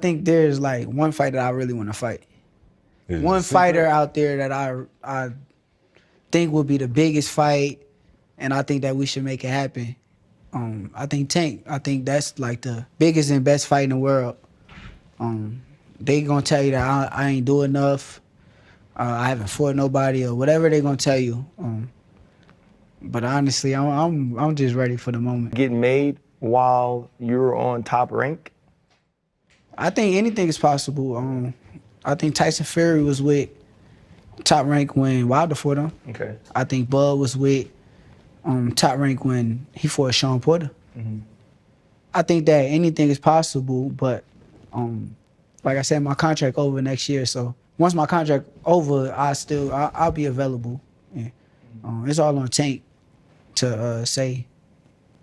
think there's like one fight that I really want to fight. Is it One a secret? fighter out there that I think would be the biggest fight, and I think that we should make it happen. I think Tank. I think that's like the biggest and best fight in the world. They gonna tell you that I ain't do enough. I haven't fought nobody or whatever they gonna tell you. But honestly, I'm just ready for the moment. Get made while you're on Top Rank? I think anything is possible. I think Tyson Fury was with Top Rank when Wilder fought him. Okay. I think Bud was with Top Rank when he fought Sean Porter. Mm-hmm. I think that anything is possible, but like I said, my contract over next year. So once my contract over, I'll be available. Yeah. It's all on Tank to say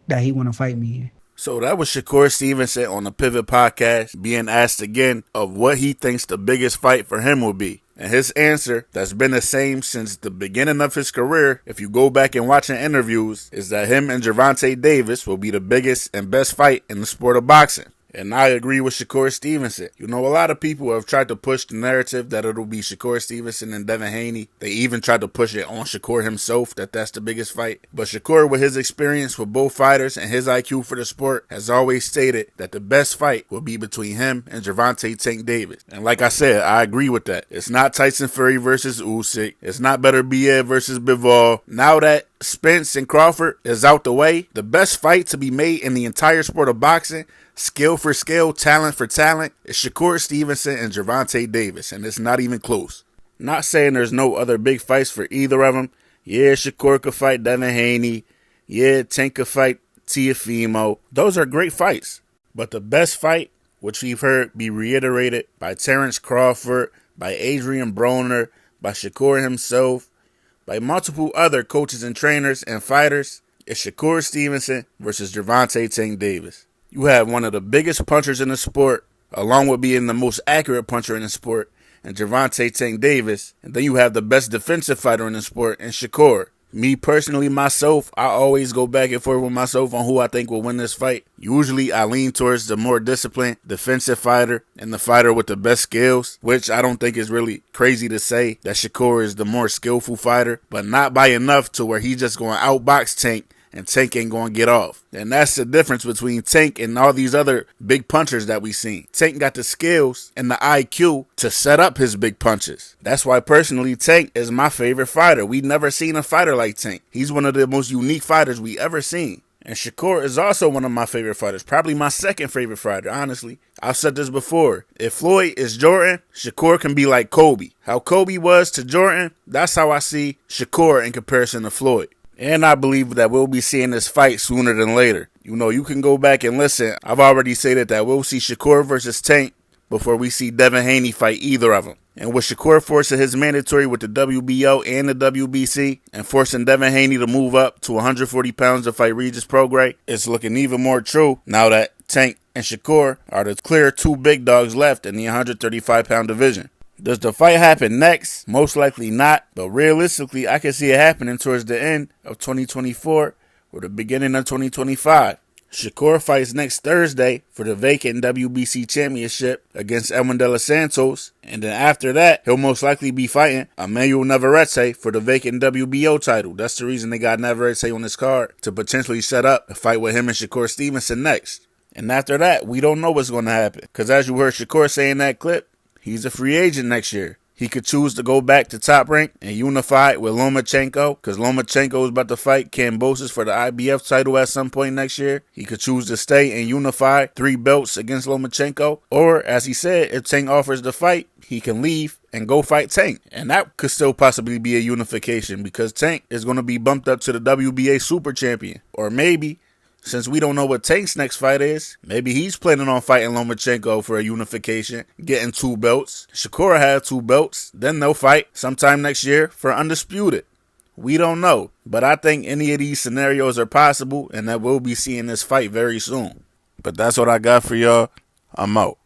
that he want to fight me. So that was Shakur Stevenson on the Pivot Podcast being asked again of what he thinks the biggest fight for him will be. And his answer, that's been the same since the beginning of his career, if you go back and watch interviews, is that him and Gervonta Davis will be the biggest and best fight in the sport of boxing. And I agree with Shakur Stevenson. You know, a lot of people have tried to push the narrative that it'll be Shakur Stevenson and Devin Haney. They even tried to push it on Shakur himself, that that's the biggest fight. But Shakur, with his experience with both fighters and his IQ for the sport, has always stated that the best fight will be between him and Gervonta Tank Davis. And like I said, I agree with that. It's not Tyson Fury versus Usyk. It's not Better Biev versus Bivol. Now that Spence and Crawford is out the way, the best fight to be made in the entire sport of boxing, skill for skill, talent for talent, is Shakur Stevenson and Gervonta Davis, and it's not even close. Not saying there's no other big fights for either of them. Yeah, Shakur could fight Devin Haney. Yeah, Tank could fight Teofimo. Those are great fights. But the best fight, which we've heard be reiterated by Terrence Crawford, by Adrian Broner, by Shakur himself, by multiple other coaches and trainers and fighters, is Shakur Stevenson versus Gervonta Tank Davis. You have one of the biggest punchers in the sport, along with being the most accurate puncher in the sport, and Gervonta Tank Davis. And then you have the best defensive fighter in the sport, and Shakur. Me personally, myself, I always go back and forth with myself on who I think will win this fight. Usually, I lean towards the more disciplined defensive fighter and the fighter with the best skills, which I don't think is really crazy to say that Shakur is the more skillful fighter, but not by enough to where he's just going to outbox Tank and Tank ain't going to get off. And that's the difference between Tank and all these other big punchers that we seen. Tank got the skills and the IQ to set up his big punches. That's why personally Tank is my favorite fighter. We never seen a fighter like Tank. He's one of the most unique fighters we ever seen. And Shakur is also one of my favorite fighters. Probably my second favorite fighter, honestly. I've said this before. If Floyd is Jordan, Shakur can be like Kobe. How Kobe was to Jordan, that's how I see Shakur in comparison to Floyd. And I believe that we'll be seeing this fight sooner than later. You know, you can go back and listen. I've already stated that we'll see Shakur versus Tank before we see Devin Haney fight either of them. And with Shakur forcing his mandatory with the WBO and the WBC and forcing Devin Haney to move up to 140 pounds to fight Regis Prograis, it's looking even more true now that Tank and Shakur are the clear two big dogs left in the 135-pound division. Does the fight happen next? Most likely not, but realistically, I can see it happening towards the end of 2024 or the beginning of 2025. Shakur fights next Thursday for the vacant WBC championship against Edwin De Los Santos, and then after that, he'll most likely be fighting Emmanuel Navarrete for the vacant WBO title. That's the reason they got Navarrete on this card, to potentially set up a fight with him and Shakur Stevenson next. And after that, we don't know what's going to happen, because as you heard Shakur say in that clip, he's a free agent next year. He could choose to go back to Top Rank and unify with Lomachenko, because Lomachenko is about to fight Kambosos for the IBF title at some point next year. He could choose to stay and unify 3 belts against Lomachenko. Or, as he said, if Tank offers the fight, he can leave and go fight Tank. And that could still possibly be a unification, because Tank is going to be bumped up to the WBA Super Champion. Or maybe, since we don't know what Tank's next fight is, maybe he's planning on fighting Lomachenko for a unification, getting 2 belts. Shakur had 2 belts. Then they'll fight sometime next year for undisputed. We don't know. But I think any of these scenarios are possible, and that we'll be seeing this fight very soon. But that's what I got for y'all. I'm out.